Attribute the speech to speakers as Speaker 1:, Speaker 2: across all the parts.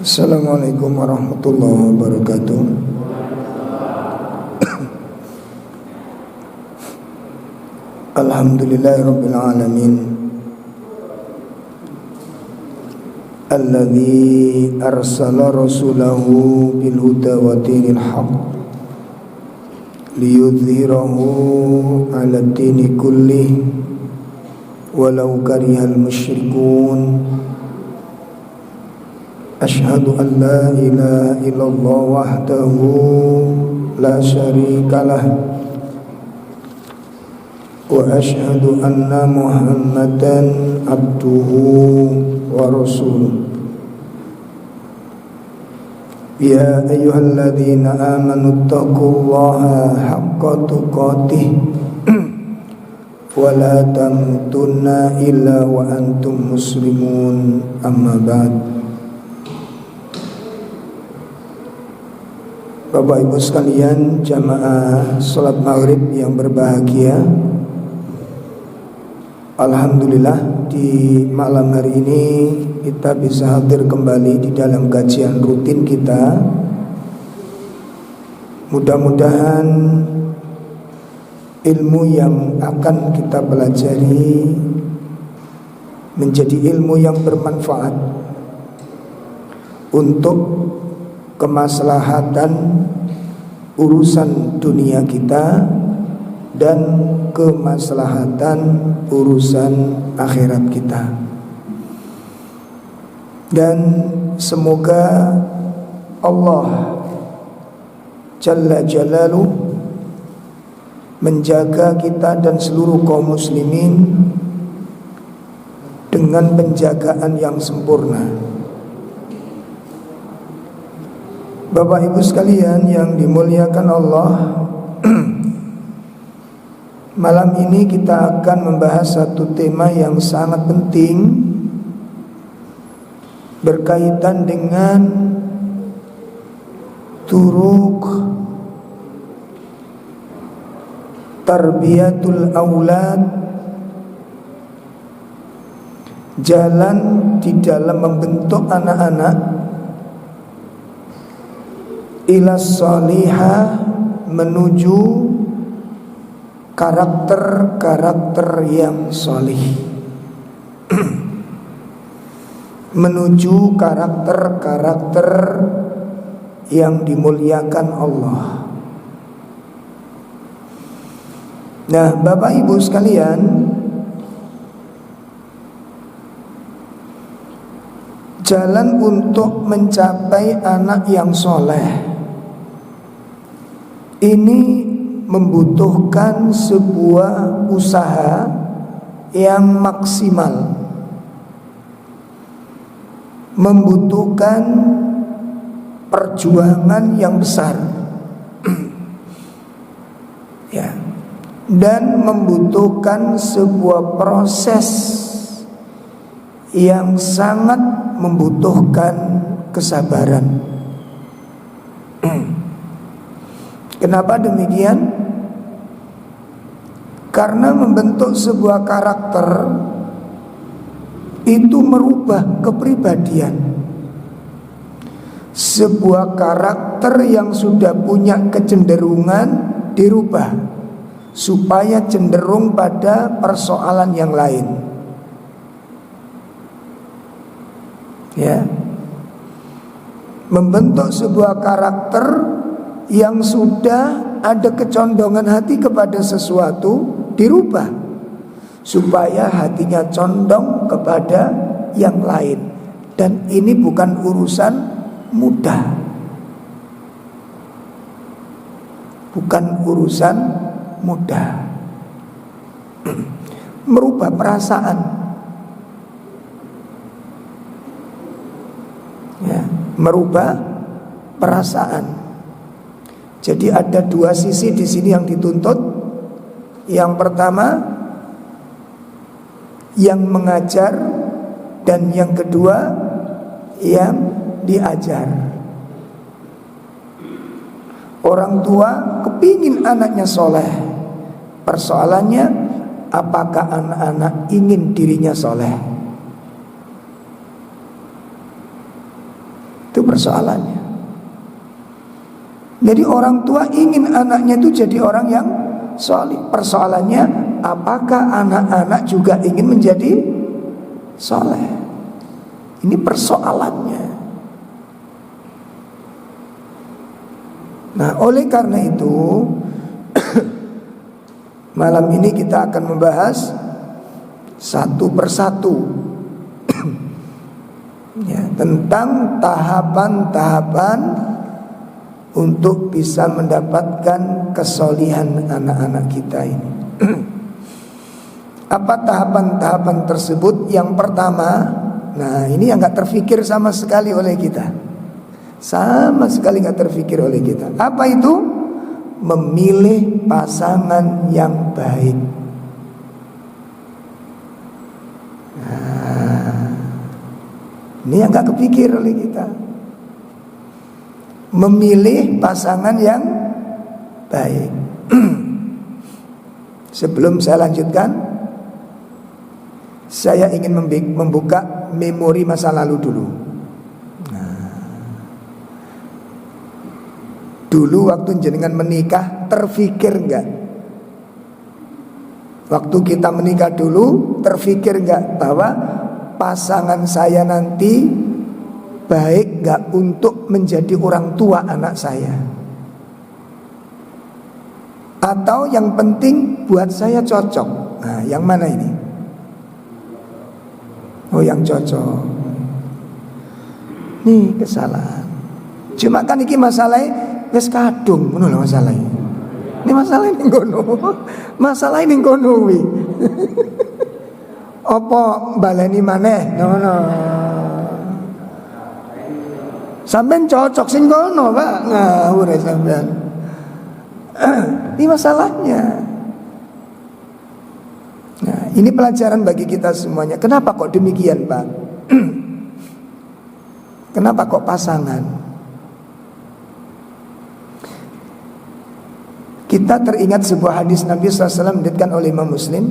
Speaker 1: Assalamualaikum warahmatullahi wabarakatuh. Alhamdulillahirabbil alamin. Alladzi arsala rasulahu bil huda wa dinil haqq liyudhhirahu 'ala ad-dini kullih walau karihal musyrikun. Asyhadu an la ilaha illallah wahdahu la syarikalah wa asyhadu anna Muhammadan abduhu wa rasuluh. Ya ayyuhalladzina amanu taqullaha haqqa tuqatih wa la tamutunna illa wa antum muslimun, amma ba'd. Bapak Ibu sekalian, jamaah salat maghrib yang berbahagia, alhamdulillah di malam hari ini kita bisa hadir kembali di dalam kajian rutin kita. Mudah-mudahan ilmu yang akan kita pelajari menjadi ilmu yang bermanfaat untuk kemaslahatan urusan dunia kita dan kemaslahatan urusan akhirat kita. Dan semoga Allah Jalla Jalaluh menjaga kita dan seluruh kaum muslimin dengan penjagaan yang sempurna. Bapak Ibu sekalian yang dimuliakan Allah, malam ini kita akan membahas satu tema yang sangat penting berkaitan dengan turuk tarbiyatul aulad, jalan di dalam membentuk anak-anak ila salihah, menuju karakter-karakter yang salih, menuju karakter-karakter yang dimuliakan Allah. Nah, Bapak Ibu sekalian, jalan untuk mencapai anak yang soleh ini membutuhkan sebuah usaha yang maksimal, membutuhkan perjuangan yang besar ya, dan membutuhkan sebuah proses yang sangat membutuhkan kesabaran. Kenapa demikian? Karena membentuk sebuah karakter itu merubah kepribadian. Sebuah karakter yang sudah punya kecenderungan dirubah supaya cenderung pada persoalan yang lain. Ya, membentuk sebuah karakter yang sudah ada kecondongan hati kepada sesuatu dirubah supaya hatinya condong kepada yang lain. Dan ini bukan urusan mudah, bukan urusan mudah. Merubah perasaan ya, merubah perasaan. Jadi ada dua sisi di sini yang dituntut. Yang pertama yang mengajar, dan yang kedua yang diajar. Orang tua kepingin anaknya soleh. Persoalannya, apakah anak-anak ingin dirinya soleh? Itu persoalannya. Jadi orang tua ingin anaknya itu jadi orang yang soleh. Persoalannya, apakah anak-anak juga ingin menjadi soleh? Ini persoalannya. Nah, oleh karena itu malam ini kita akan membahas satu persatu ya, tentang tahapan-tahapan untuk bisa mendapatkan kesolihan anak-anak kita ini. Apa tahapan-tahapan tersebut? Yang pertama, nah ini yang gak terfikir sama sekali oleh kita. Sama sekali gak terfikir oleh kita. Apa itu? Memilih pasangan yang baik. Nah, ini yang gak kepikir oleh kita. Memilih pasangan yang baik. Sebelum saya lanjutkan, saya ingin membuka memori masa lalu dulu. Dulu waktu jenengan menikah, terfikir enggak? Waktu kita menikah dulu, terfikir enggak bahwa pasangan saya nanti baik enggak untuk menjadi orang tua anak saya? Atau yang penting buat saya cocok? Nah, yang mana ini? Oh, yang cocok. Nih kesalahan. Cuma kan ini masalahnya wis kadung, ngono lho masalahnya. Ini masalah ning kono. Masalah ning kono kuwi. Apa baleni maneh? No. Sampeyan cocok sing kono, Pak. Ngawur sampeyan. Ini masalahnya. Nah, ini pelajaran bagi kita semuanya. Kenapa kok demikian, Pak? Kenapa kok pasangan? Kita teringat sebuah hadis Nabi SAW diriwayatkan oleh Imam Muslim.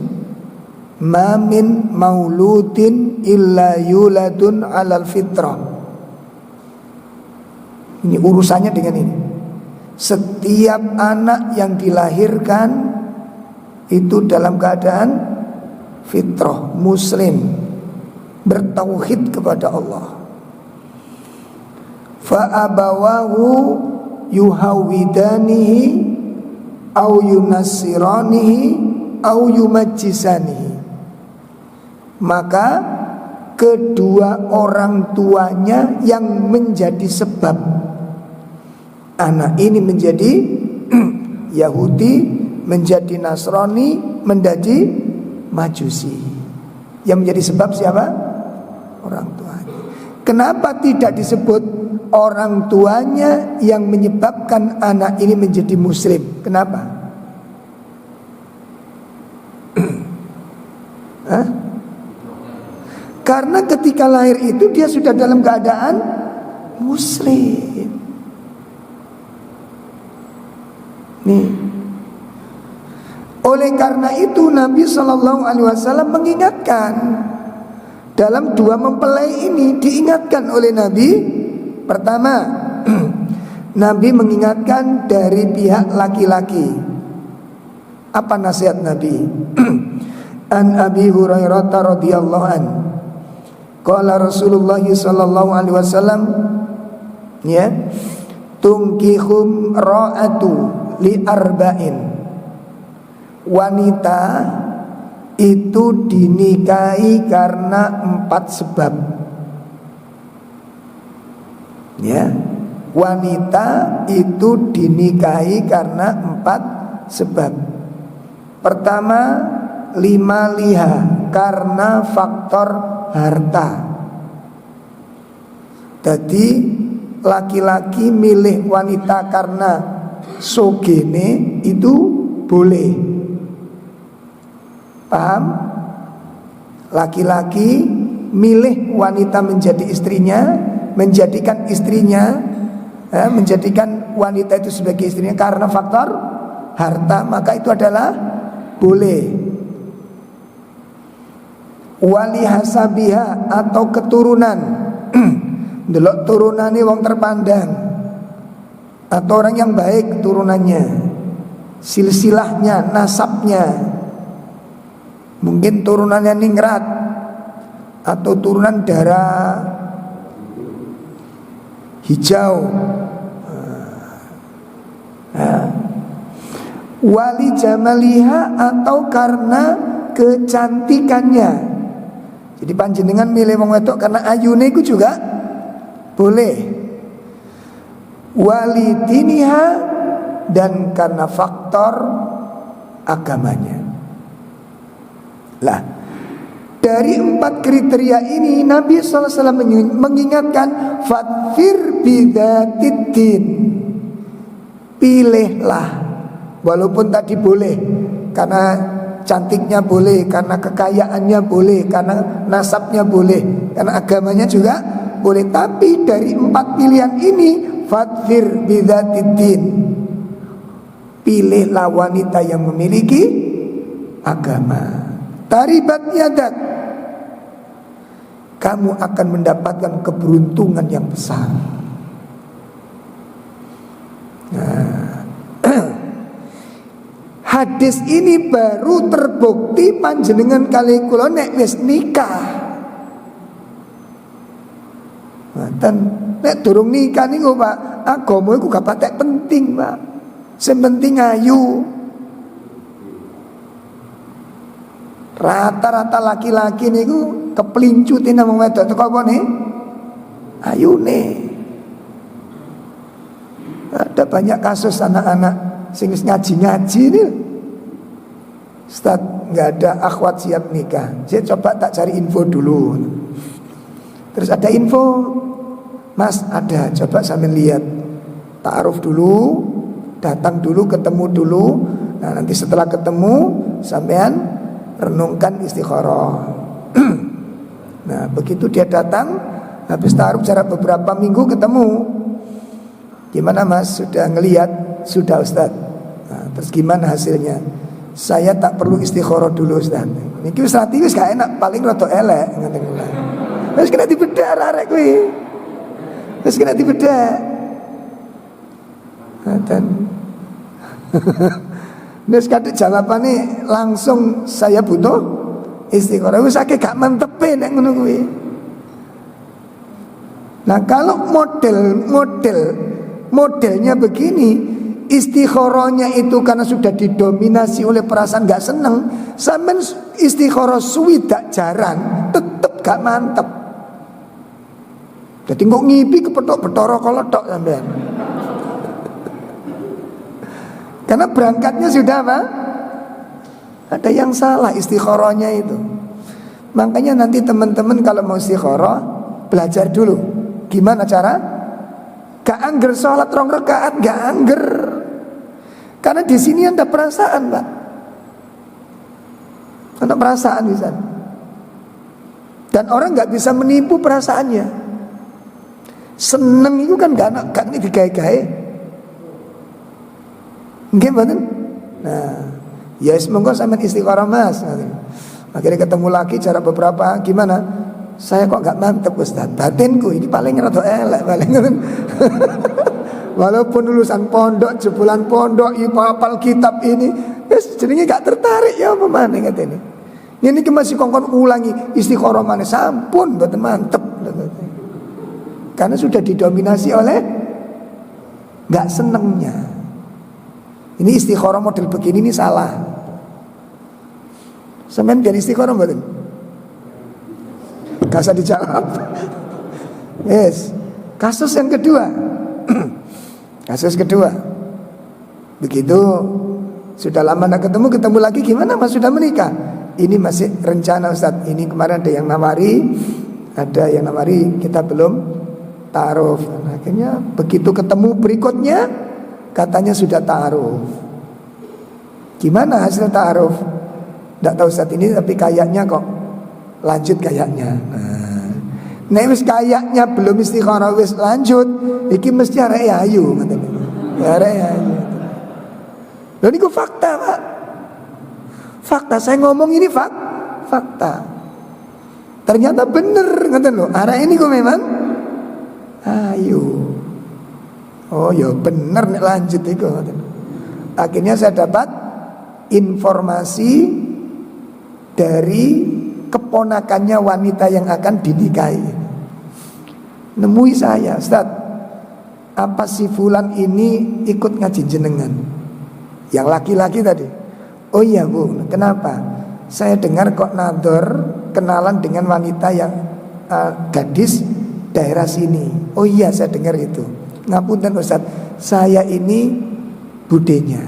Speaker 1: Ma min mauludin illa yuladun alal fitrah. Ini urusannya dengan ini. Setiap anak yang dilahirkan itu dalam keadaan fitrah, muslim, bertauhid kepada Allah. Fa abawahu yuhawidanihi au yunassiranihi au yumajjisanihi. Maka kedua orang tuanya yang menjadi sebab anak ini menjadi Yahudi, menjadi Nasrani, menjadi Majusi. Yang menjadi sebab siapa? Orang tuanya. Kenapa tidak disebut orang tuanya yang menyebabkan anak ini menjadi muslim? Kenapa? Hah? Karena ketika lahir itu dia sudah dalam keadaan muslim. Nih. Oleh karena itu Nabi SAW mengingatkan. Dalam dua mempelai ini diingatkan oleh Nabi. Pertama, Nabi mengingatkan dari pihak laki-laki. Apa nasihat Nabi? An Abi Hurairah radhiyallahu an. Qala Rasulullah sallallahu alaihi wasallam, ya, tungkihum ra'atu li arba'in. Wanita itu dinikahi karena 4 sebab. Ya, wanita itu dinikahi karena 4 sebab. Pertama, lima liha, karena faktor harta. Jadi laki-laki milih wanita karena sogene itu boleh. Paham? Laki-laki milih wanita menjadi istrinya, menjadikan istrinya, menjadikan wanita itu sebagai istrinya karena faktor harta, maka itu adalah boleh. Wali hasabiha, atau keturunan. Delok turunane wong terpandang atau orang yang baik turunannya, silsilahnya, nasabnya. Mungkin turunannya ningrat atau turunan darah hijau. Wali jamaliha atau karena kecantikannya. Jadi panjenengan milih wong wedok karena ayune iku juga boleh. Wali diniha dan karena faktor agamanya. Lah, dari 4 kriteria ini Nabi SAW mengingatkan fadfir bidzatiddin. Pilihlah. Walaupun tadi boleh karena cantiknya boleh, karena kekayaannya boleh, karena nasabnya boleh, karena agamanya juga boleh. Tapi dari 4 pilihan ini fadfir bidzatiddin. Pilihlah wanita yang memiliki agama. Taribat yadak. Kamu akan mendapatkan keberuntungan yang besar. Nah, hadis ini baru terbukti panjenengan kali kula nek wis nikah. Ngoten, nek durung nikah niku Pak, agama iku gak patek penting, Pak. Sing penting ayu. Rata-rata laki-laki niku keplincutin nang wedok teko apa nih? Ayune. Ada banyak kasus anak-anak sing ngaji-ngaji nih. Ustaz, nggak ada akhwat siap nikah. Saya coba tak cari info dulu. Terus ada info, Mas ada, coba sambil lihat. Ta'aruf dulu, datang dulu, ketemu dulu. Nah nanti setelah ketemu, sampean renungkan istikharah. Nah begitu dia datang, habis ta'aruf jarak beberapa minggu ketemu. Gimana Mas, sudah ngelihat? Sudah Ustaz. Nah, terus gimana hasilnya? Saya tak perlu istikharah dulu Ustaz. Niki wis rati wis gak enak, paling rada elek ngoten kula. Wis kena dibedak arek kuwi. Wis kena dibedak. Dan wis kadek jawabane langsung saya butuh istikharah. Wis akeh gak mantepe nek ngono kuwi. Nah, kalau modelnya begini, istikharahnya itu karena sudah didominasi oleh perasaan gak seneng, sampean istikharah swidak jaran tetep gak mantep. Jadi kok ngipi kepethuk Bathara Kala tok sampean. Karena berangkatnya sudah apa? Ada yang salah istikharahnya itu. Makanya nanti teman-teman kalau mau istikharah belajar dulu gimana cara. Gak angger sholat 2 rakaat, gak angger. Karena di sini ada perasaan, Pak. Ada perasaan di sana. Dan orang gak bisa menipu perasaannya. Seneng itu kan gak digawe-gawe. Nggih mboten? Nah, ya semoga sampean istikharah Mas. Akhirnya ketemu lagi cara beberapa gimana? Saya kok gak mantep Ustaz, batinku ini paling rada elek paling. Walaupun lulusan pondok, jebolan pondok, hafal kitab ini, jenenge gak tertarik ya apa maneh katene. Ini masih kongkon ulangi istikharah maneh sampun mboten mantep. Karena sudah didominasi oleh gak senengnya. Ini istikharah model begini ini salah. Sampeyan biar istikharah mboten? Gak usah dijawab. Yes. Kasus yang kedua. Kasus kedua. Begitu sudah lama gak ketemu lagi gimana Mas sudah menikah? Ini masih rencana Ustaz. Ini kemarin ada yang nawari, kita belum ta'aruf. Akhirnya begitu ketemu berikutnya katanya sudah ta'aruf. Gimana hasil ta'aruf? Tidak tahu Ustaz ini tapi kayaknya kok lanjut kayaknya. Nah, wis kayaknya belum istikharah wis lanjut, iki mesti arek ayu ngoten. Arek ayu. Lha niku fakta, Pak. Fakta saya ngomong ini fakta. Ternyata bener ngoten lho. Arek ini kok memang Ayo. Oh ya bener nek lanjut itu. Akhirnya saya dapat informasi dari keponakannya wanita yang akan dinikahi. Nemui saya, Ustaz, apa si fulan ini ikut ngaji jenengan? Yang laki-laki tadi. Oh iya Bu, kenapa? Saya dengar kok nador kenalan dengan wanita yang gadis daerah sini. Oh iya saya dengar itu. Ngapunten Ustaz, saya ini budenya.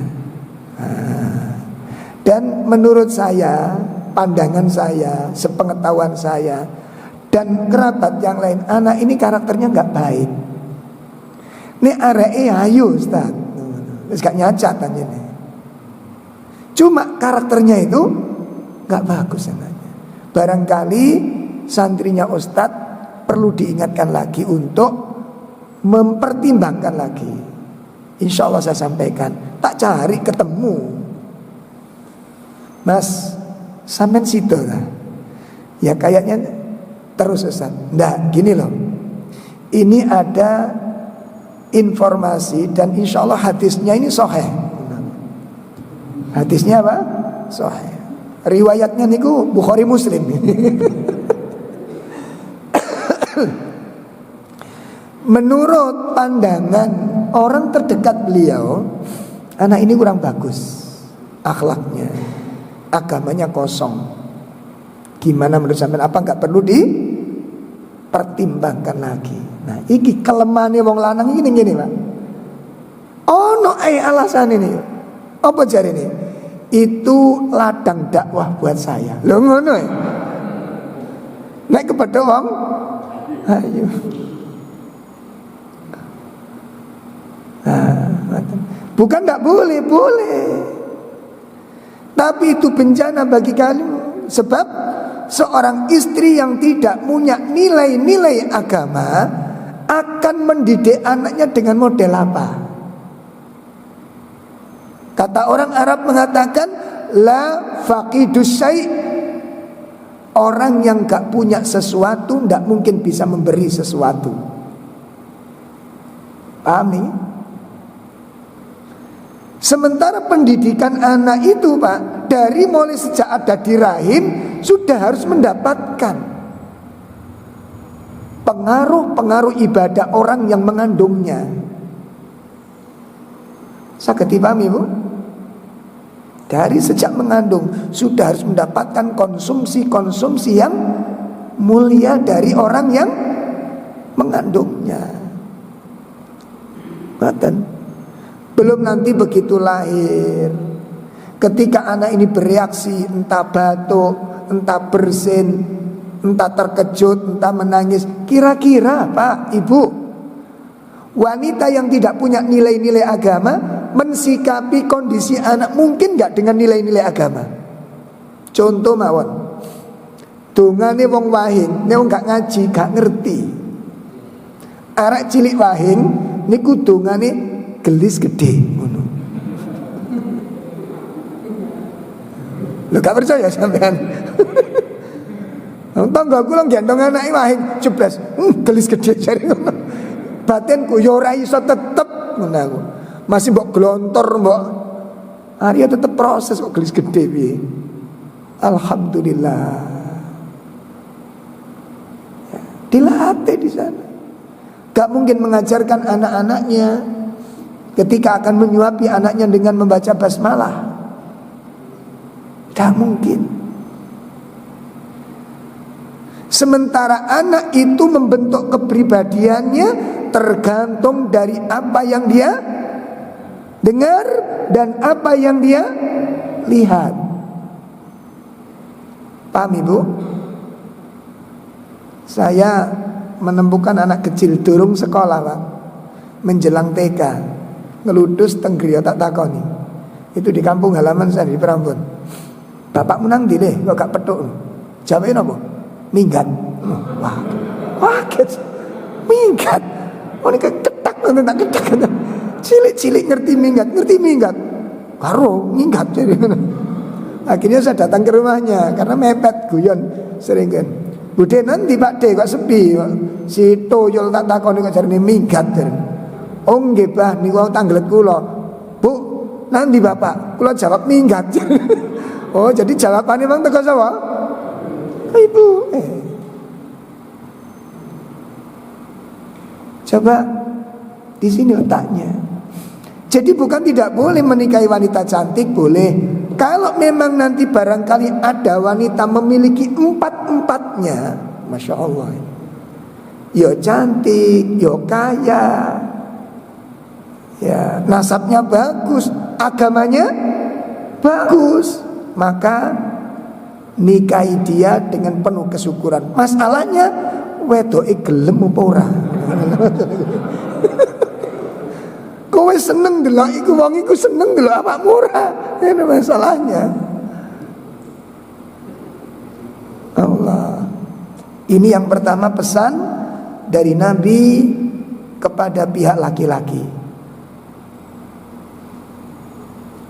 Speaker 1: Dan menurut saya, pandangan saya, sepengetahuan saya dan kerabat yang lain, anak ini karakternya nggak baik. Nek areke ayu Ustaz. Wis gak nyacat anjene. Cuma karakternya itu nggak bagus anaknya. Barangkali santrinya Ustadz perlu diingatkan lagi untuk mempertimbangkan lagi. Insya Allah saya sampaikan. Tak cari ketemu. Mas, sampean situ lah. Ya kayaknya terus Ustaz. Nggak, gini loh. Ini ada informasi dan insya Allah hadisnya ini sahih. Hadisnya apa? Sahih. Riwayatnya niku Bukhari Muslim. Menurut pandangan orang terdekat beliau, anak ini kurang bagus akhlaknya, agamanya kosong. Gimana menurut sampean? Apa nggak perlu dipertimbangkan lagi? Nah, iki kelemahannya wong lanang ini gini Pak. Oh no, alasan ini. Apa jari ini? Itu ladang dakwah buat saya. Lho ngono ya. Nek kepada wong, ayo. Bukan tidak boleh, boleh. Tapi itu bencana bagi kalian. Sebab seorang istri yang tidak punya nilai-nilai agama akan mendidik anaknya dengan model apa? Kata orang Arab mengatakan la faqidus syai'. Orang yang gak punya sesuatu tidak mungkin bisa memberi sesuatu. Paham nih? Sementara pendidikan anak itu Pak, dari mulai sejak ada di rahim sudah harus mendapatkan pengaruh-pengaruh ibadah orang yang mengandungnya. Saged dipahami Bu? Dari sejak mengandung sudah harus mendapatkan konsumsi-konsumsi yang mulia dari orang yang mengandungnya. Badan. Belum nanti begitu lahir, ketika anak ini bereaksi, entah batuk, entah bersin, entah terkejut, entah menangis. Kira-kira Pak, Ibu, wanita yang tidak punya nilai-nilai agama mensikapi kondisi anak mungkin gak dengan nilai-nilai agama? Contoh mawon, dongane wong wahing, nek gak ngaji, gak ngerti. Arek cilik wahing niku dongane gelis gede ngono. Lho gak percaya sampean? Tangga kula gendong anake wahing jeblas, gelis gede jare ngono. Batinku yo ora iso tetep ngono aku. Masih mbok glontor mbok. Arya tetep proses kok gelis gede piye. Alhamdulillah. Ya, dilatih di sana. Gak mungkin mengajarkan anak-anaknya ketika akan menyuapi anaknya dengan membaca basmalah. Tidak mungkin. Sementara anak itu membentuk kepribadiannya tergantung dari apa yang dia dengar dan apa yang dia lihat. Paham Ibu? Saya menemukan anak kecil durung sekolah Pak, menjelang TK, ngeludus teng griya tak takoni. Itu di kampung halaman saya di Prambon. Bapak menang dile kok gak petuk. Jawabe napa? Minggat. Wah. Kaget. Minggat. Oh ini ketak tak ketak. Cilik-cilik ngerti minggat. Karo minggat jadi. Akhirnya saya datang ke rumahnya karena mepet guyon sering kan. Budhe nanti Pak De kok sepi kok. Si Toyol tak takoni kok jarene minggat jarene. Oh nggih Bah niku tanglet kula. Bu, nanti Bapak, kula jawab minggat. Oh, jadi jawabannya memang teko sapa? Ibu. Coba di sini letaknya. Jadi bukan tidak boleh menikahi wanita cantik, boleh. Kalau memang nanti barangkali ada wanita memiliki empat-empatnya, Masya Allah, yo cantik, yo kaya, ya nasabnya bagus, agamanya bagus, maka nikahi dia dengan penuh kesyukuran. Masalahnya wedoke gelem apa ora? Kowe seneng delok iku, wong iku seneng delok awakmu ora. Ini masalahnya. Allah. Ini yang pertama pesan dari Nabi kepada pihak laki-laki.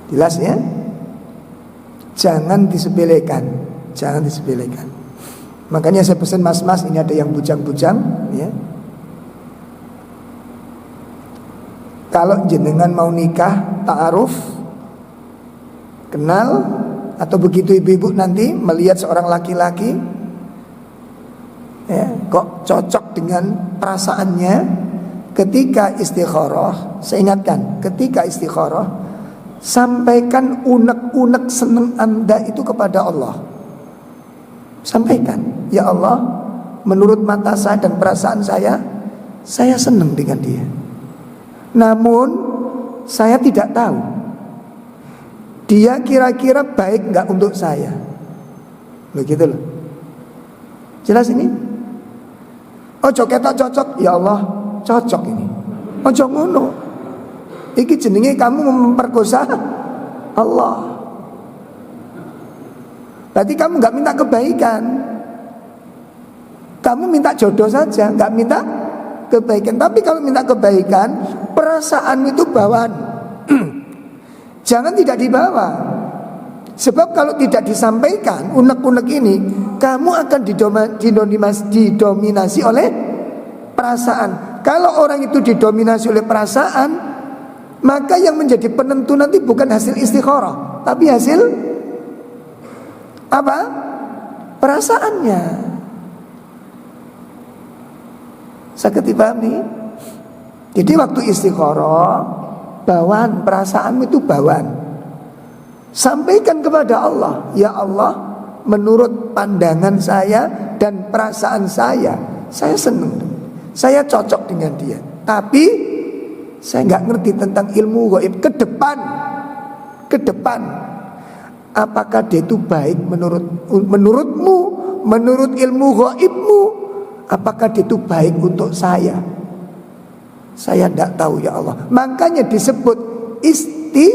Speaker 1: Jelas ya? Jangan disepelekan, jangan disepelekan. Makanya saya pesan mas-mas, ini ada yang bujang-bujang ya. Kalau jenengan mau nikah, ta'aruf, kenal, atau begitu ibu-ibu nanti melihat seorang laki-laki ya, kok cocok dengan perasaannya, ketika istikharah, saya ingatkan, ketika istikharah, sampaikan unek-unek seneng Anda itu kepada Allah. Sampaikan, ya Allah, menurut mata saya dan perasaan saya senang dengan dia. Namun saya tidak tahu dia kira-kira baik nggak untuk saya. Begitu loh. Jelas ini? Ojo ketok cocok, ya Allah cocok ini. Ojo ngono. Iki jenenge kamu memperkosa Allah. Berarti kamu nggak minta kebaikan, kamu minta jodoh saja, nggak minta kebaikan. Tapi kalau minta kebaikan, perasaan itu bawaan. Jangan tidak dibawa. Sebab kalau tidak disampaikan unek-unek ini, kamu akan didominasi oleh perasaan. Kalau orang itu didominasi oleh perasaan, maka yang menjadi penentu nanti bukan hasil istikharah, tapi hasil apa? Perasaannya. Sakit dipahami? Jadi waktu istikharah, bawaan perasaanmu itu bawaan. Sampaikan kepada Allah, ya Allah, menurut pandangan saya dan perasaan saya senang, saya cocok dengan dia. Tapi saya nggak ngerti tentang ilmu gaib ke depan. Apakah dia itu baik menurutmu, menurut ilmu gaibmu? Apakah dia itu baik untuk saya? Saya tidak tahu ya Allah. Makanya disebut istikharah.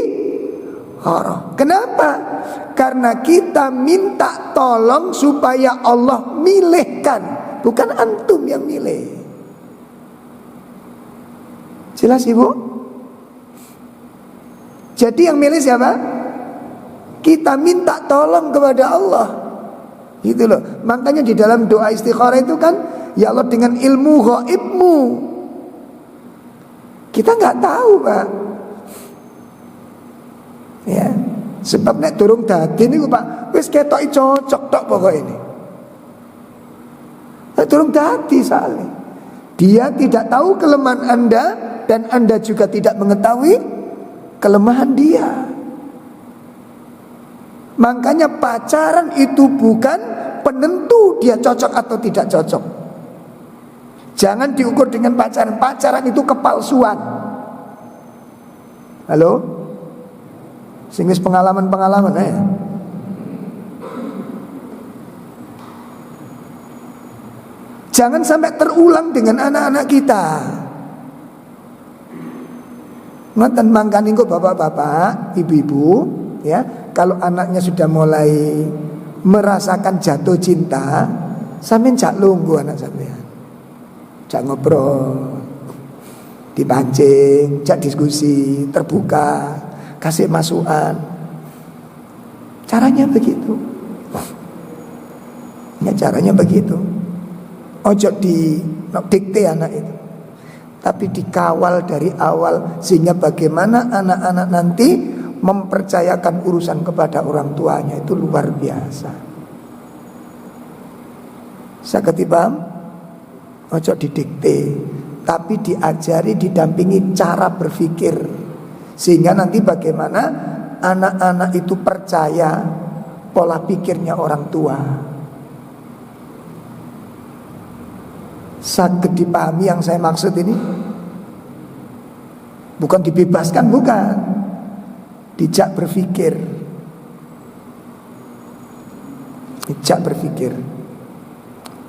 Speaker 1: Kenapa? Karena kita minta tolong supaya Allah milihkan, bukan antum yang milih. Jelas ibu? Jadi yang milih siapa? Kita minta tolong kepada Allah. Gitu loh. Makanya di dalam doa istikharah itu kan, ya Allah dengan ilmu gaibmu. Kita nggak tahu Pak. Ya, sebab nek durung dadi niku Pak, wis ketoki cocok tok pokok ini. Nek durung dadi soalnya. Dia tidak tahu kelemahan Anda dan Anda juga tidak mengetahui kelemahan dia. Makanya pacaran itu bukan penentu dia cocok atau tidak cocok. Jangan diukur dengan pacaran. Pacaran itu kepalsuan. Halo? Singis pengalaman-pengalaman ya. Jangan sampai terulang dengan anak-anak kita. Ngoten mangkane kok bapak-bapak, ibu-ibu, ya, kalau anaknya sudah mulai merasakan jatuh cinta, sampean jak lungguh anak sampean. Jak ngobrol, dipancing, jak diskusi, terbuka, kasih masukan. Caranya begitu. Ya caranya begitu. Ojo di dikte anak itu, tapi dikawal dari awal, sehingga bagaimana anak-anak nanti mempercayakan urusan kepada orang tuanya itu luar biasa. Sakit paham? Ojo didikte, tapi diajari, didampingi cara berpikir, sehingga nanti bagaimana anak-anak itu percaya pola pikirnya orang tua. Sakit dipahami yang saya maksud ini? Bukan dibebaskan, bukan. Dijak berpikir. Dijak berpikir.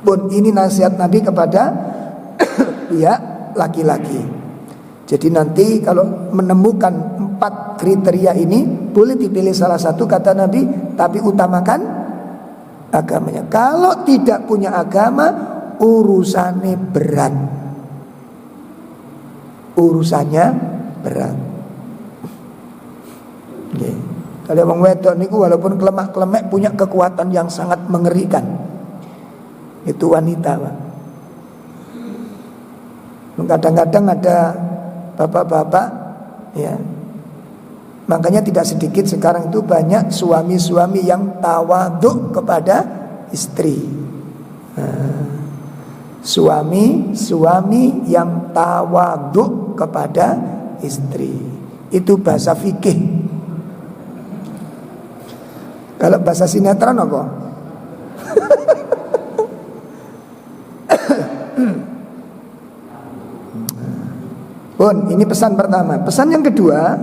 Speaker 1: Pun ini nasihat Nabi kepada pihak laki-laki. Jadi nanti kalau menemukan 4 kriteria ini, boleh dipilih salah satu kata Nabi, tapi utamakan agamanya. Kalau tidak punya agama, urusannya berat. Urusannya berat. Okay. Kalau wong wedok niku walaupun kelemak-kelemek punya kekuatan yang sangat mengerikan. Itu wanita, Pak. Kadang-kadang ada bapak-bapak, ya. Makanya tidak sedikit sekarang itu banyak suami-suami yang tawadhu kepada istri. Suami yang tawadhu kepada istri. Itu bahasa fikih. Kalau bahasa sinetron apa? Bun, ini pesan pertama. Pesan yang kedua,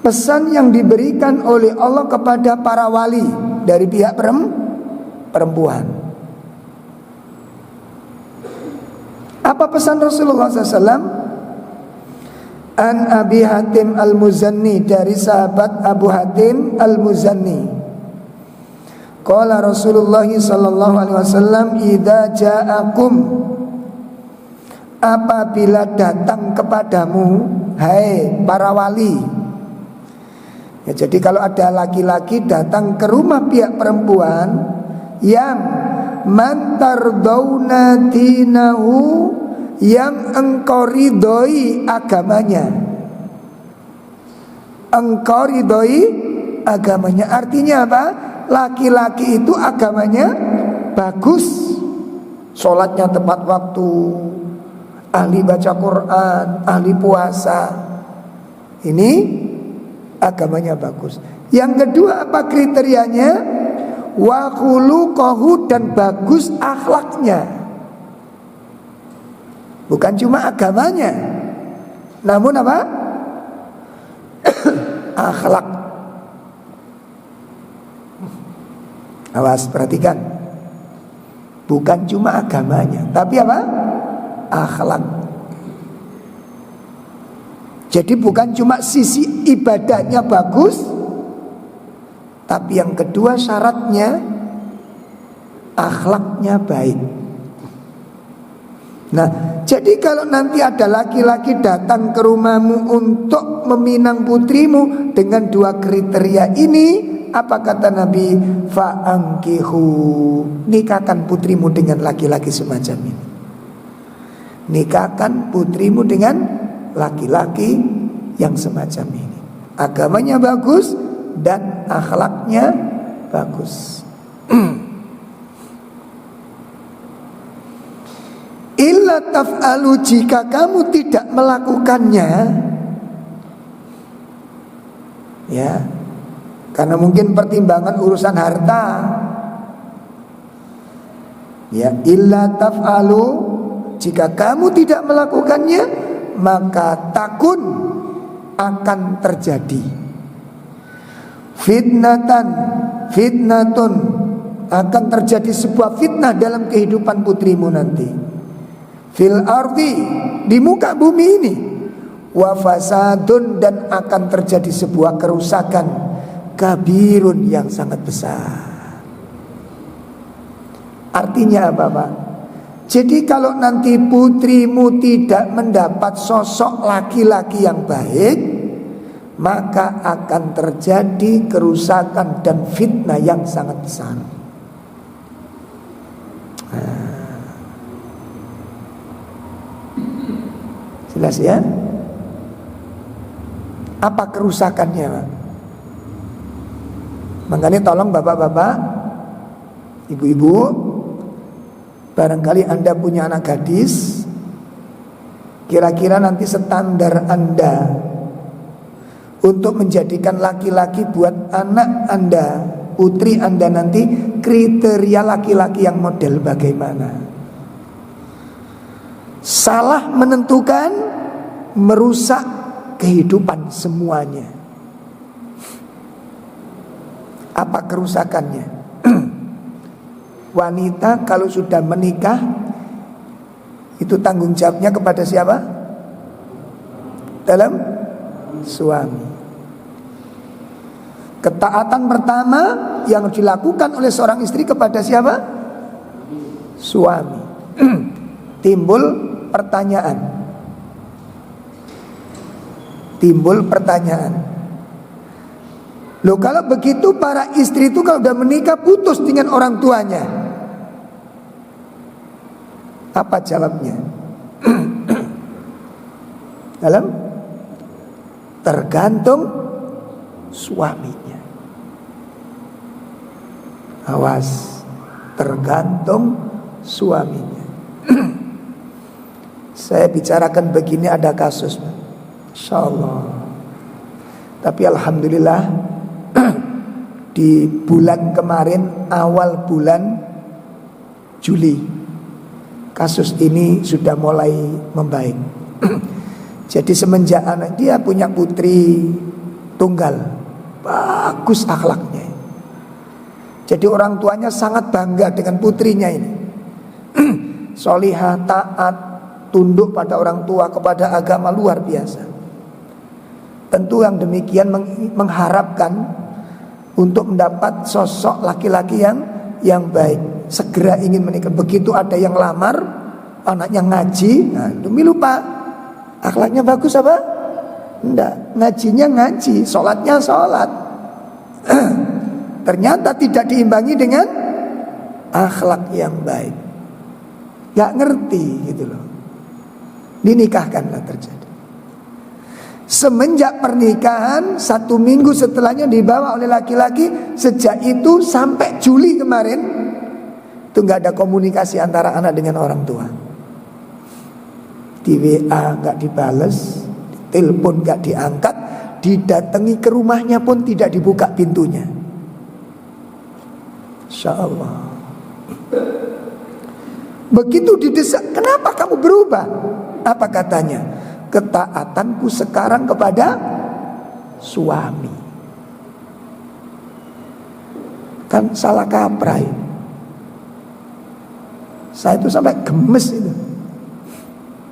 Speaker 1: pesan yang diberikan oleh Allah kepada para wali dari pihak perempuan. Apa pesan Rasulullah SAW? An Abi Hatim Al-Muzanni, dari sahabat Abu Hatim Al-Muzanni. Qala Rasulullah sallallahu alaihi wasallam, idza ja'akum, apabila datang kepadamu, hai para wali. Ya, jadi kalau ada laki-laki datang ke rumah pihak perempuan yang man tardawna dinahu, yang engkau ridhoi agamanya. Engkau ridhoi agamanya, artinya apa? Laki-laki itu agamanya bagus, sholatnya tepat waktu, ahli baca Quran, ahli puasa. Ini agamanya bagus. Yang kedua apa kriterianya? Wa khuluquhu, dan bagus akhlaknya. Bukan cuma agamanya, namun apa? Akhlak. Awas, perhatikan. Bukan cuma agamanya, tapi apa? Akhlak. Jadi bukan cuma sisi ibadahnya bagus, tapi yang kedua syaratnya akhlaknya baik. Nah, jadi kalau nanti ada laki-laki datang ke rumahmu untuk meminang putrimu dengan 2 kriteria ini, apa kata Nabi? Fa'ankihu, nikahkan putrimu dengan laki-laki semacam ini. Nikahkan putrimu dengan laki-laki yang semacam ini. Agamanya bagus dan akhlaknya bagus. Illa taf'alu, jika kamu tidak melakukannya, ya, karena mungkin pertimbangan urusan harta, ya, illa taf'alu, jika kamu tidak melakukannya, maka takun, akan terjadi fitnatun, akan terjadi sebuah fitnah dalam kehidupan putrimu nanti. Fil ardi, di muka bumi ini. Wa fasadun, dan akan terjadi sebuah kerusakan kabirun, yang sangat besar. Artinya apa, Pak? Jadi kalau nanti putrimu tidak mendapat sosok laki-laki yang baik, maka akan terjadi kerusakan dan fitnah yang sangat besar. Jelas ya? Apa kerusakannya, Pak? Makanya tolong bapak-bapak, ibu-ibu, barangkali Anda punya anak gadis, kira-kira nanti standar Anda untuk menjadikan laki-laki buat anak Anda, putri Anda nanti, kriteria laki-laki yang model bagaimana? Salah menentukan, merusak kehidupan semuanya. Apa kerusakannya? Wanita kalau sudah menikah, itu tanggung jawabnya kepada siapa? Dalam suami. Ketaatan pertama yang dilakukan oleh seorang istri kepada siapa? Suami. Timbul pertanyaan. Loh, kalau begitu para istri itu kalau sudah menikah putus dengan orang tuanya, apa jawabnya? Dalam tergantung suaminya. Awas, tergantung suaminya. Saya bicarakan begini ada kasus, insyaallah. Tapi alhamdulillah di bulan kemarin, awal bulan Juli, kasus ini sudah mulai membaik. Jadi semenjak anak dia punya putri tunggal, bagus akhlaknya. Jadi orang tuanya sangat bangga dengan putrinya ini. Solihah, taat, tunduk pada orang tua, kepada agama, luar biasa. Tentu yang demikian mengharapkan untuk mendapat sosok laki-laki yang baik, segera ingin menikah. Begitu ada yang lamar, anaknya ngaji, nah, demi lupa akhlaknya bagus apa? Enggak, ngajinya ngaji, sholatnya sholat. Ternyata tidak diimbangi dengan akhlak yang baik. Gak ngerti gitu loh. Dinikahkanlah terjadi. Semenjak pernikahan 1 minggu setelahnya dibawa oleh laki-laki. Sejak itu sampai Juli kemarin itu gak ada komunikasi antara anak dengan orang tua. Di WA gak dibales, telepon gak diangkat, didatangi ke rumahnya pun tidak dibuka pintunya. Insya Allah. Begitu didesak, kenapa kamu berubah? Apa katanya? Ketaatanku sekarang kepada suami. Kan salah kaprah. Saya itu sampai gemes itu.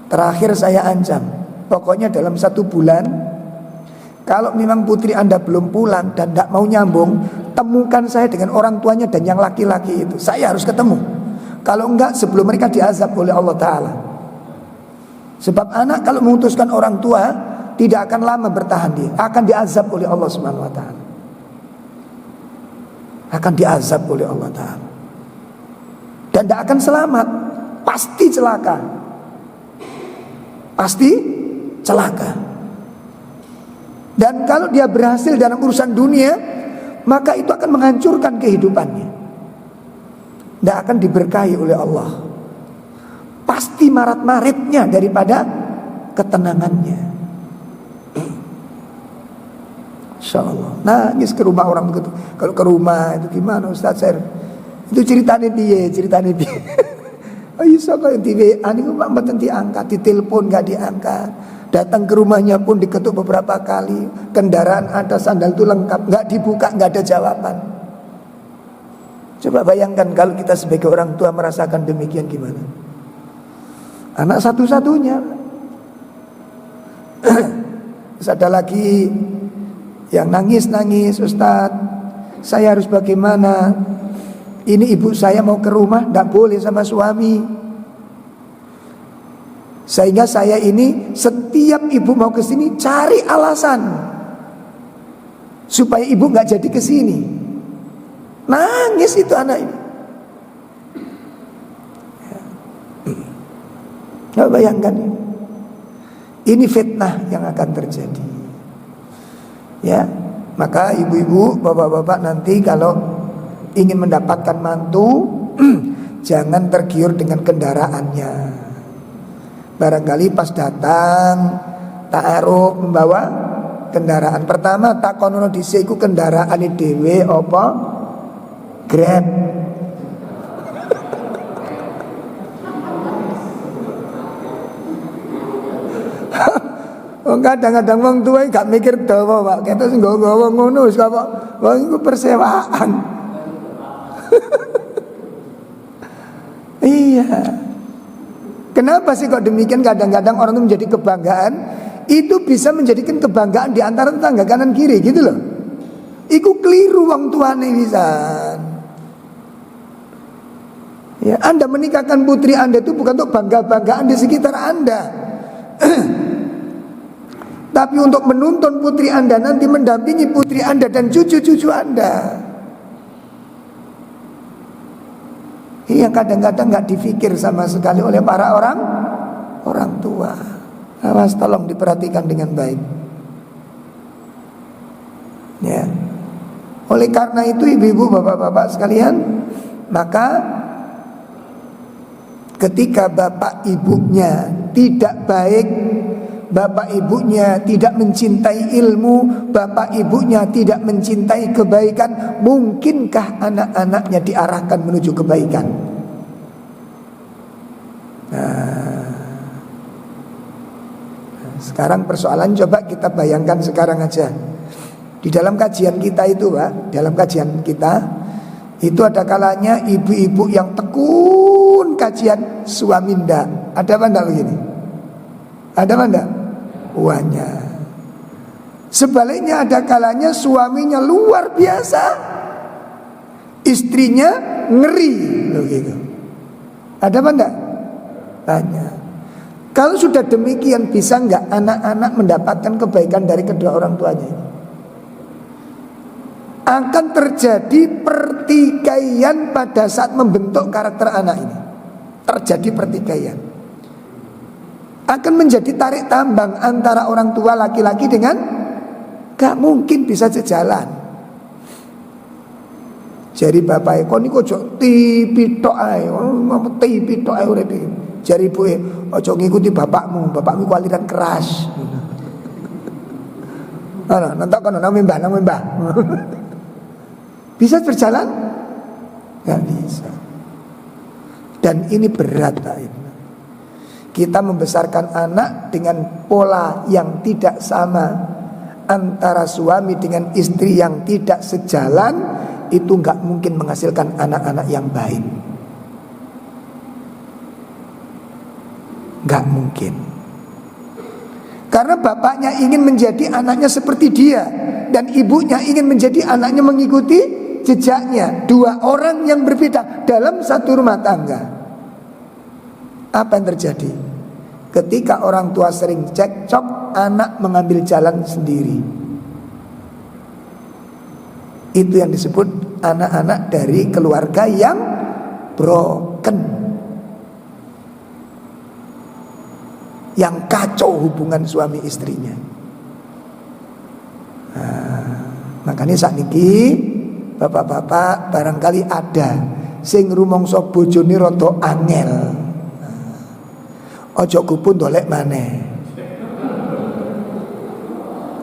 Speaker 1: Terakhir saya ancam, pokoknya dalam 1 bulan, kalau memang putri Anda belum pulang dan tidak mau nyambung, temukan saya dengan orang tuanya dan yang laki-laki itu. Saya harus ketemu. Kalau enggak, sebelum mereka diazab oleh Allah Ta'ala. Sebab anak kalau memutuskan orang tua, tidak akan lama bertahan dia, akan diazab oleh Allah Subhanahu wa Ta'ala. Akan diazab oleh Allah Ta'ala. Dan tidak akan selamat, pasti celaka. Pasti celaka. Dan kalau dia berhasil dalam urusan dunia, maka itu akan menghancurkan kehidupannya. Tidak akan diberkahi oleh Allah. Pasti marat-maritnya daripada ketenangannya. Insya Allah. Nangis ke rumah orang begitu. Kalau ke rumah itu gimana Ustaz Sir? Itu ceritanya dia. Oh iya kok di WA ini kok mboten diangkat, ditelepon gak diangkat. Datang ke rumahnya pun diketuk beberapa kali. Kendaraan ada, sandal itu lengkap, gak dibuka, gak ada jawaban. Coba bayangkan kalau kita sebagai orang tua merasakan demikian gimana? Anak satu-satunya. Terus ada lagi yang nangis-nangis, Ustaz, saya harus bagaimana? Ini ibu saya mau ke rumah, tidak boleh sama suami. Sehingga saya ini setiap ibu mau ke sini cari alasan. supaya ibu nggak jadi kesini. Nangis itu anak ini. Nggak bayangkan ini fitnah yang akan terjadi. Ya, maka ibu-ibu, bapak-bapak nanti kalau ingin mendapatkan mantu, jangan tergiur dengan kendaraannya. Barangkali pas datang ta'aruf membawa kendaraan. Pertama takonono dhisik iku kendaraan dhewe apa? Grab. Kadang-kadang wong tua gak mikir dawa, Pak. Kita sing nggawa ngono wis kok wong iku persewaan. Iya. Kenapa sih kok demikian? Kadang-kadang orang itu menjadi kebanggaan. Itu bisa menjadikan kebanggaan di antara tetangga kanan kiri gitu loh. Iku keliru wong tuane pisan. Ya, Anda menikahkan putri Anda itu bukan untuk bangga-banggaan di sekitar Anda. Tapi untuk menuntun putri Anda nanti mendampingi putri Anda dan cucu-cucu Anda. Ini yang kadang-kadang gak difikir sama sekali oleh para orang tua. Awas, tolong diperhatikan dengan baik. Ya. Oleh karena itu ibu-ibu, bapak-bapak sekalian, maka ketika bapak ibunya tidak baik, bapak ibunya tidak mencintai ilmu, bapak ibunya tidak mencintai kebaikan, mungkinkah anak-anaknya diarahkan menuju kebaikan? Sekarang persoalan coba kita bayangkan sekarang aja. Di dalam kajian kita itu, Pak, dalam kajian kita itu ada kalanya ibu-ibu yang tekun kajian suami ndak. Ada apa enggak begini? Ada apa enggak? Uangnya. Sebaliknya ada kalanya suaminya luar biasa, istrinya ngeri loh gitu. Ada apa enggak? Tanya. Kalau sudah demikian, bisa enggak anak-anak mendapatkan kebaikan dari kedua orang tuanya ini? Akan terjadi pertikaian pada saat membentuk karakter anak ini. Terjadi pertikaian. Akan menjadi tarik tambang antara orang tua laki-laki dengan, gak mungkin bisa sejalan. Jadi bapak kok niku ojo tipi tok ae, ngomong tipi tok ae urip iki. Jari ibuke ojo ngikuti bapakmu ku aliran keras. Ana nentok kono nang mbah. Bisa berjalan? Gak bisa. Dan ini berat, Pak. Kita membesarkan anak dengan pola yang tidak sama, antara suami dengan istri yang tidak sejalan, itu gak mungkin menghasilkan anak-anak yang baik. Gak mungkin. Karena bapaknya ingin menjadi anaknya seperti dia, dan ibunya ingin menjadi anaknya mengikuti jejaknya. Dua orang yang berbeda dalam satu rumah tangga. Apa yang terjadi? Ketika orang tua sering cekcok, anak mengambil jalan sendiri. Itu yang disebut anak-anak dari keluarga yang broken, yang kacau hubungan suami istrinya. Makanya sakniki bapak-bapak barangkali ada sing rumangsa bojone rada angel. Ojo kupun dolek maneh.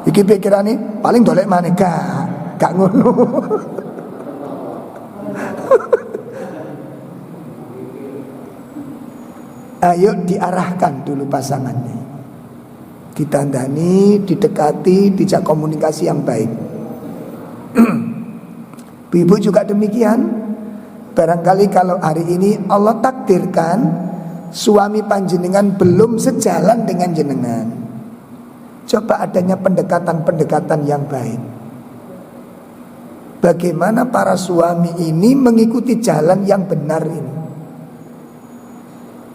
Speaker 1: Iki pikirane paling dolek maneh gak ngono. Ayo diarahkan dulu pasangannya, ditandani, didekati, dijak komunikasi yang baik. Ibu juga demikian. Barangkali kalau hari ini Allah takdirkan suami panjenengan belum sejalan dengan jenengan, coba adanya pendekatan-pendekatan yang baik. Bagaimana para suami ini mengikuti jalan yang benar ini?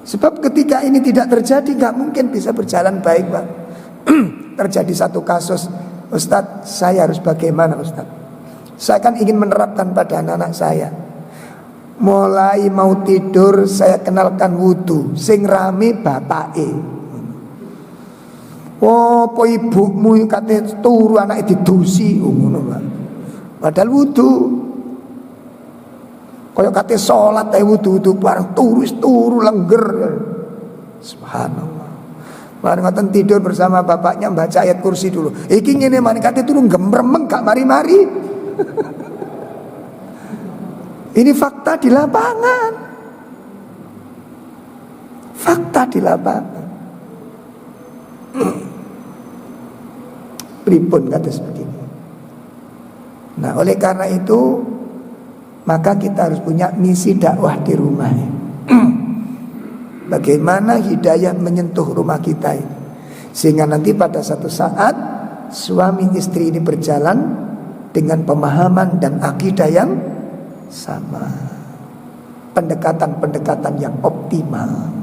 Speaker 1: Sebab ketika ini tidak terjadi, gak mungkin bisa berjalan baik, Pak. Terjadi satu kasus Ustadz, saya harus bagaimana Ustadz? Saya kan ingin menerapkan pada anak-anak saya. Mulai mau tidur saya kenalkan wudu. Sing rame bapake. Oh, po ibumu kate turu anake didusi ngono, Pak. Padahal wudu. Kaya kate salat ae wudu bareng turu lengger. Subhanallah. Mari ngoten tidur bersama bapaknya baca ayat kursi dulu. Iki ngene mari kate turu gemremeng gak mari-mari. Ini fakta di lapangan. Fakta di lapangan. Pripun kata seperti ini. Nah, oleh karena itu maka kita harus punya misi dakwah di rumah. Bagaimana hidayah menyentuh rumah kita ini, sehingga nanti pada satu saat suami istri ini berjalan dengan pemahaman dan akidah yang sama, pendekatan-pendekatan yang optimal.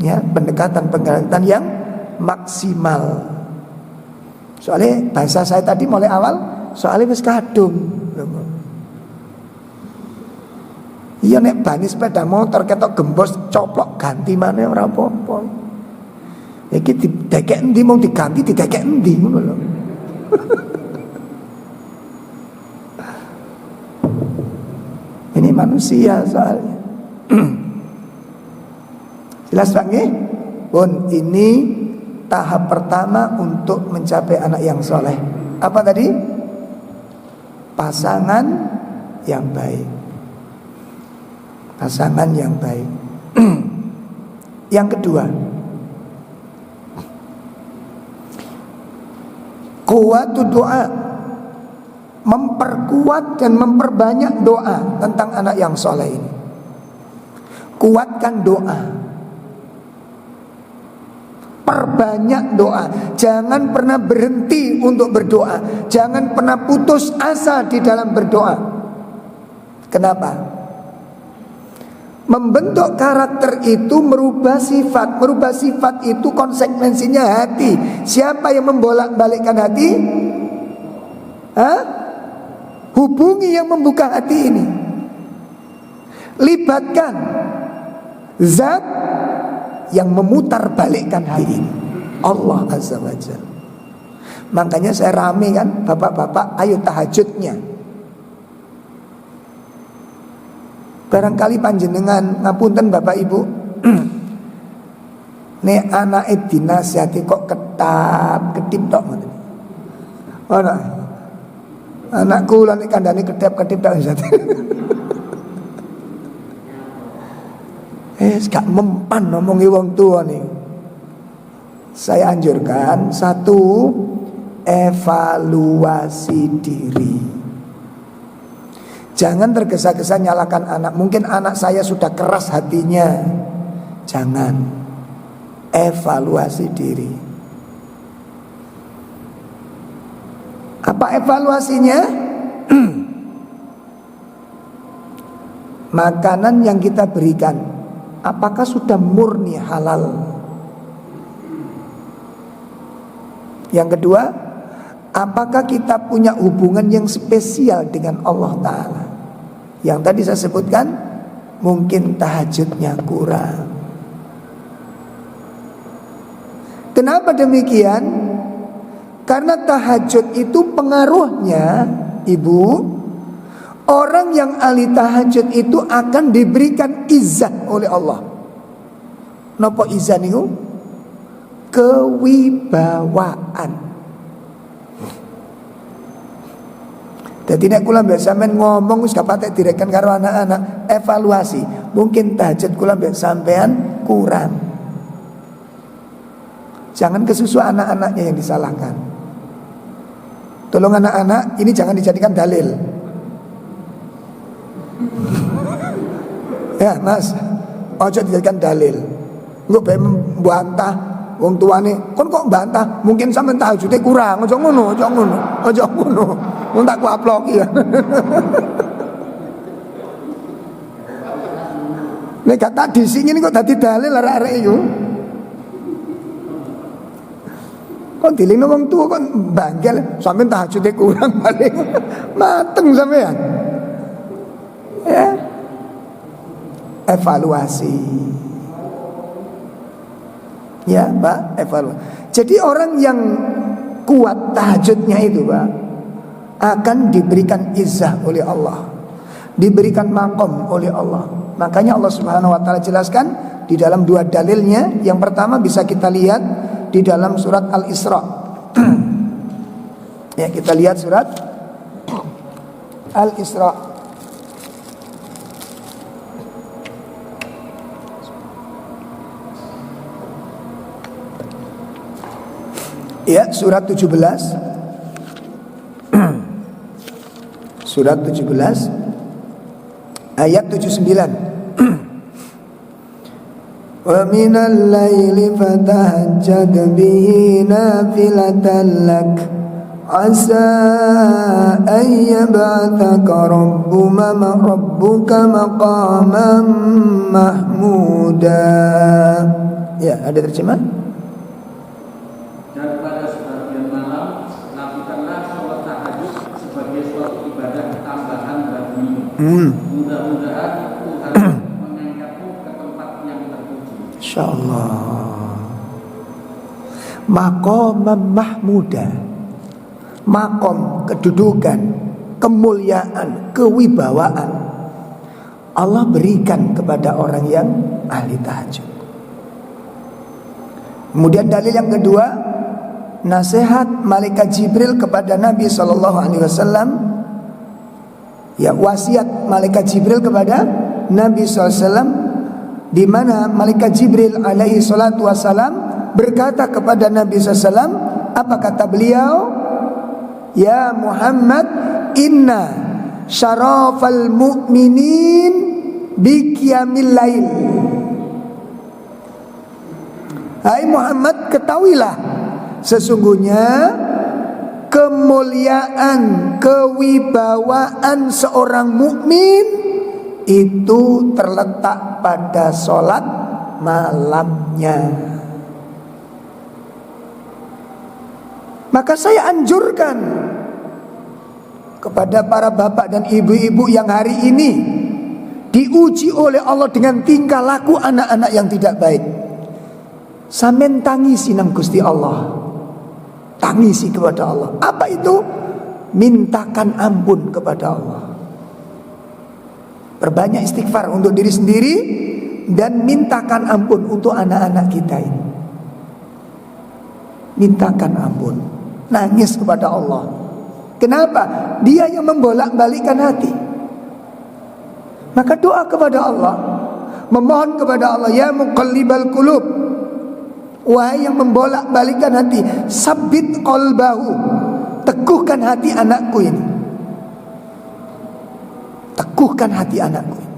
Speaker 1: Ya, pendekatan-pendekatan yang maksimal. Soalnya bahasa saya tadi mulai awal soalnya wis kadung. Iya nek bani sepeda motor ketok gembos coplok ganti maneh ora apa-apa. Iki didekek endi mung diganti didekek endi ngono lho. Ini manusia soalnya. Jelas Pak nggih? Pun ini tahap pertama untuk mencapai anak yang soleh. Apa tadi? Pasangan yang baik. Pasangan yang baik. Yang kedua, kuwatu doa, memperkuat dan memperbanyak doa tentang anak yang soleh ini. Kuatkan doa, perbanyak doa. Jangan pernah berhenti untuk berdoa. Jangan pernah putus asa di dalam berdoa. Kenapa? Membentuk karakter itu merubah sifat. Merubah sifat itu konsekuensinya hati. Siapa yang membolak-balikkan hati? Hubungi yang membuka hati ini. Libatkan zat yang memutar balikkan hati ini, Allah Azza wa Jalla. Makanya saya rame kan, bapak-bapak ayo tahajudnya. Barangkali panjenengan ngapunten Bapak Ibu, nek anake dinasihati kok ketip tok ngoten. Ana anakku lan kandhane kedip-kedip tok Ustaz. Gak mempan ngomongi wong tua nih. Saya anjurkan satu, evaluasi diri. Jangan tergesa-gesa nyalakan anak. Mungkin anak saya sudah keras hatinya. Jangan. Evaluasi diri. Apa evaluasinya? Makanan yang kita berikan, apakah sudah murni halal? Yang kedua, apakah kita punya hubungan yang spesial dengan Allah Ta'ala? Yang tadi saya sebutkan, mungkin tahajudnya kurang. Kenapa demikian? Karena tahajud itu pengaruhnya, Ibu, orang yang ahli tahajud itu akan diberikan izah oleh Allah. Napa izah niku? Kewibawaan. Jadi nek kula mbek sampean ngomong wis gak patek direken karo anak-anak, evaluasi. Mungkin tahajud kula mbek sampean kurang. Jangan kesusu anak-anaknya yang disalahkan. Tolong anak-anak, ini jangan dijadikan dalil. Ya Mas, ojo dijadikan dalil. Engko bae membantah wong tuane, kon kok bantah? Mungkin sampean tahajudnya kurang. Ojo ngono, ojo ngono. Ojo ngono. Wong tak kuaplok ya. Nek gak tadi sing ini kok dadi dalil arek-arek iku. Kon dilingno wong tuwa kon bangkel, sampean tahajudnya kurang paling mateng sampean. Ya. Evaluasi. Ya, Pak, evaluasi. Jadi orang yang kuat tahajudnya itu, Pak, akan diberikan izzah oleh Allah, diberikan makom oleh Allah. Makanya Allah Subhanahu wa taala jelaskan di dalam dua dalilnya. Yang pertama bisa kita lihat di dalam surat Al-Isra. Ya, kita lihat surat Al-Isra. Ya, surat 17. Surat 17 ayat 79. Wa minal laili fatahajjad bihi nafilatan lak asa an yab'athaka rabbuka maqaman mahmuda. Ya, ada terjemah?
Speaker 2: Dan pada sebagian malam lakukanlah sholat tahajud sebagai suatu ibadah tambahan bagimu. Mudah-mudahan Tuhan mengangkatmu ke tempat yang terpuji.
Speaker 1: Insyaallah. Maqaman mahmuda. Makom, kedudukan, kemuliaan, kewibawaan Allah berikan kepada orang yang ahli tahajud. Kemudian dalil yang kedua, nasihat malaikat Jibril kepada Nabi SAW. Ya, wasiat malaikat Jibril kepada Nabi SAW, di mana malaikat Jibril alaihi salatu wassalam berkata kepada Nabi SAW, apa kata beliau? Ya Muhammad, inna syarafal mu'minin biqiyamil lail. Hai Muhammad, ketahuilah sesungguhnya kemuliaan, kewibawaan seorang mukmin itu terletak pada sholat malamnya. Maka saya anjurkan kepada para bapak dan ibu-ibu yang hari ini diuji oleh Allah dengan tingkah laku anak-anak yang tidak baik, sampeyan tangisi nang Gusti Allah, tangisi kepada Allah. Apa itu? Mintakan ampun kepada Allah. Perbanyak istighfar untuk diri sendiri dan mintakan ampun untuk anak-anak kita ini. Mintakan ampun, nangis kepada Allah. Kenapa? Dia yang membolak-balikkan hati. Maka doa kepada Allah, memohon kepada Allah, ya muqallibal qulub, wahai yang membolak-balikkan hati, sabbit qalbahu, teguhkan hati anakku ini. Teguhkan hati anakku ini.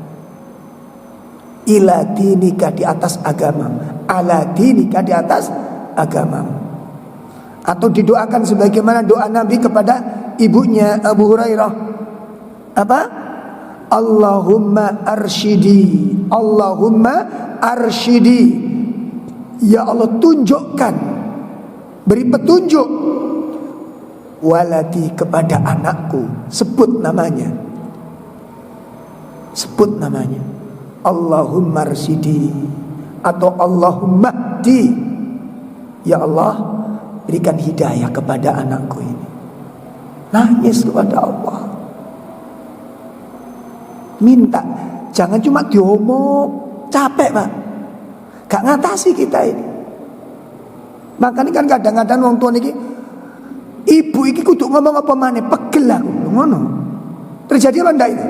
Speaker 1: Ila dinika, di atas agama, ala dinika, di atas agama. Atau didoakan sebagaimana doa Nabi kepada ibunya Abu Hurairah. Apa? Allahumma arsyidi, Allahumma arsyidi, ya Allah tunjukkan, beri petunjuk, waladi, kepada anakku. Sebut namanya, sebut namanya, Allahumma arsyidi atau Allahumma di, ya Allah berikan hidayah kepada anakku ini. Nangis kepada Allah, minta, jangan cuma diomong, capek Pak, gak ngatasi kita ini. Makanya kan kadang-kadang wong tua niki, ibu iki kudu ngomong apa maneh, pegel aku ngono. Terjadi apa ndak itu?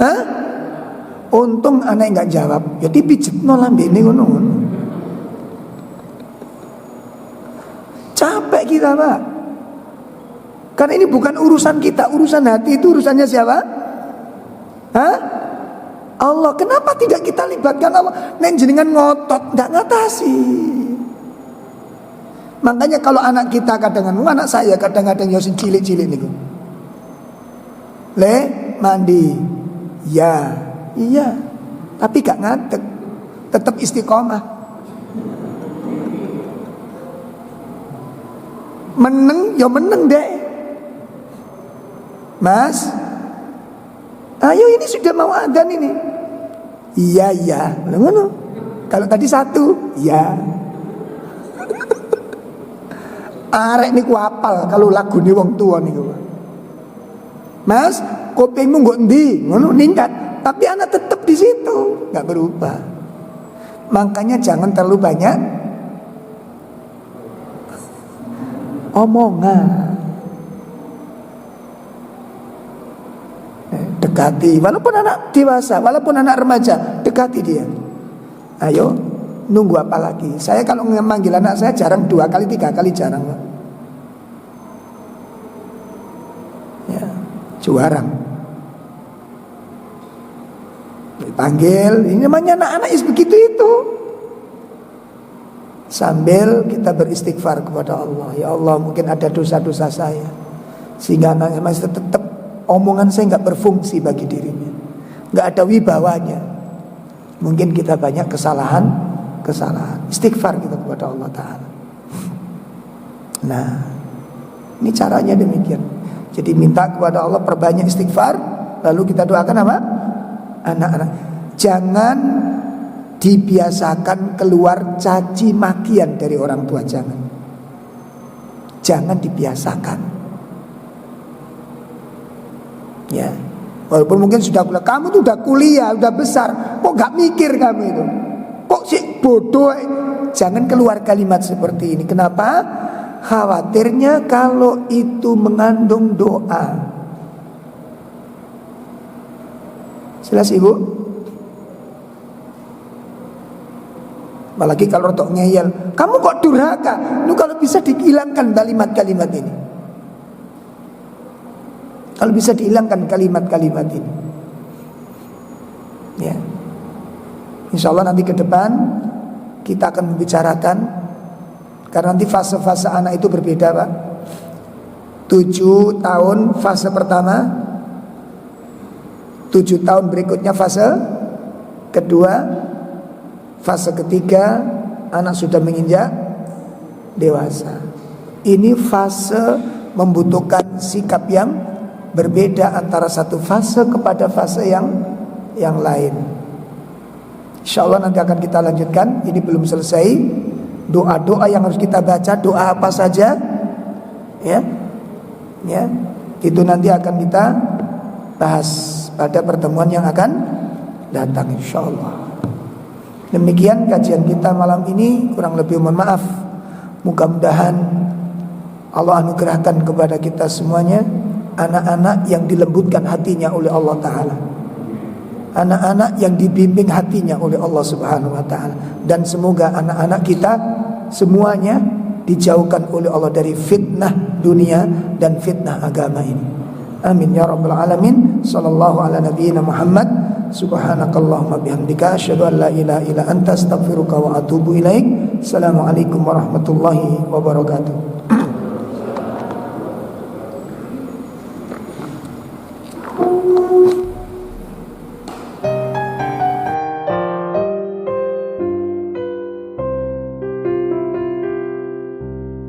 Speaker 1: Hah? Untung anak enggak jawab, ya dipijetno lambene ngono. Capek kita Pak, karena ini bukan urusan kita, urusan hati itu urusannya siapa? Hah? Allah. Kenapa tidak kita libatkan Allah? Nek jenengan ngotot ndak ngatasi. Makanya kalau anak kita kadang-kadang, anak saya kadang-kadang yo sing cilik-cilik niku, le mandi, ya iya, tapi gak ngadeg, tetap istiqomah. Meneng ya meneng deh. Mas, ayo ini sudah mau adzan ini. Iya. Ngono. Kalau tadi satu, iya. Arek niku apal kalau lagu ni wong tua niku. Mas, kopengmu nggo endi? Ngono ningkat. Tapi anak tetap di situ, nggak berubah. Makanya jangan terlalu banyak omongan. Dekati, walaupun anak dewasa, walaupun anak remaja, dekati dia. Ayo, nunggu apa lagi? Saya kalau memanggil anak saya jarang 2 kali 3 kali jarang. Ya, jarang. Dipanggil, ini namanya anak-anak begitu itu. Sambil kita beristighfar kepada Allah. Ya Allah, mungkin ada dosa-dosa saya sehingga anaknya masih tetap omongan saya nggak berfungsi bagi dirinya, nggak ada wibawanya. Mungkin kita banyak kesalahan. Istighfar kita kepada Allah Ta'ala. Nah, ini caranya demikian. Jadi minta kepada Allah perbanyak istighfar. Lalu kita doakan apa? Anak-anak, jangan dibiasakan keluar caci makian dari orang tua. Jangan dibiasakan. Ya, walaupun mungkin sudah kuliah, kamu tuh udah kuliah, udah besar, kok gak mikir kamu itu? Kok sih bodoh? Jangan keluar kalimat seperti ini. Kenapa? Khawatirnya kalau itu mengandung doa. Jelas ibu? Apalagi kalau rotok ngeyel, kamu kok durhaka? Lu kalau bisa dihilangkan kalimat-kalimat ini. Kalau bisa dihilangkan kalimat-kalimat ini, ya, insya Allah nanti ke depan kita akan membicarakan. Karena nanti fase-fase anak itu berbeda, Pak. 7 tahun fase pertama, 7 tahun berikutnya fase kedua, fase ketiga anak sudah menginjak dewasa. Ini fase membutuhkan sikap yang berbeda antara satu fase kepada fase yang lain. Insya Allah nanti akan kita lanjutkan. Ini belum selesai. Doa-doa yang harus kita baca, doa apa saja, ya, itu nanti akan kita bahas pada pertemuan yang akan datang, insya Allah. Demikian kajian kita malam ini. Kurang lebih mohon maaf. Mudah-mudahan Allah anugerahkan kepada kita semuanya anak-anak yang dilembutkan hatinya oleh Allah Ta'ala, anak-anak yang dibimbing hatinya oleh Allah Subhanahu wa Ta'ala. Dan semoga anak-anak kita semuanya dijauhkan oleh Allah dari fitnah dunia dan fitnah agama ini. Amin ya rabbal alamin. Sallallahu ala nabiyyina Muhammad. Subhanakallahumma bihamdika asyhadu an la ilaha illa anta astaghfiruka wa atubu ilaik. Assalamualaikum warahmatullahi wabarakatuh.